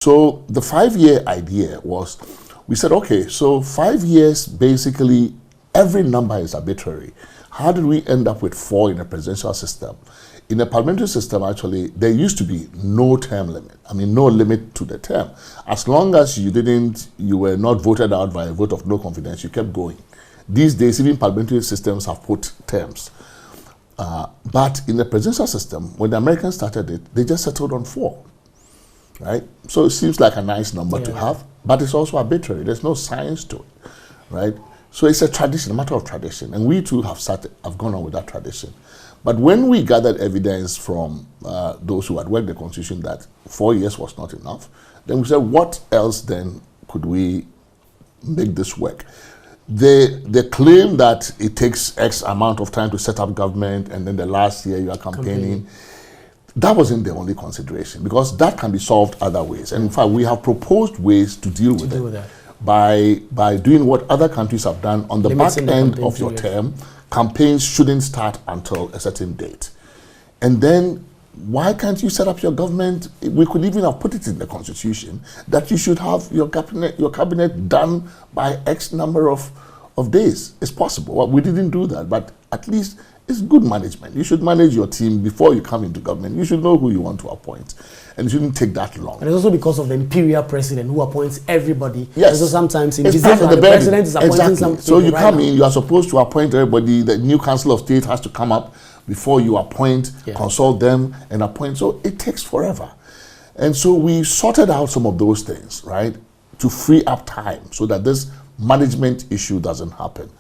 So the 5-year idea was, we said, okay, so 5 years, basically every number is arbitrary. How did we end up with 4 in a presidential system? In a parliamentary system, actually, there used to be no term limit. I mean, no limit to the term. As long as you were not voted out by a vote of no confidence, you kept going. These days, even parliamentary systems have put terms. But in the presidential system, when the Americans started it, they just settled on 4. Right? So it seems like a nice number to have, but it's also arbitrary. There's no science to it, right? So it's a tradition, a matter of tradition, and we too have gone on with that tradition. But when we gathered evidence from those who had worked the Constitution that 4 years was not enough, then we said, what else then could we make this work? They claim that it takes X amount of time to set up government, and then the last year you are campaigning. That wasn't the only consideration, because that can be solved other ways. And in fact, we have proposed ways to deal with it by doing what other countries have done on the back end of your term. Campaigns shouldn't start until a certain date. And then why can't you set up your government? We could even have put it in the Constitution that you should have your cabinet done by X number of days. It's possible. Well, we didn't do that, but at least it's good management. You should manage your team before you come into government. You should know who you want to appoint. And it shouldn't take that long. And it's also because of the imperial president who appoints everybody. Yes. So sometimes in December, the president is appointing some people. So you come in, you are supposed to appoint everybody. The new Council of State has to come up before you appoint, consult them, and appoint. So it takes forever. And so we sorted out some of those things, right, to free up time so that this management issue doesn't happen.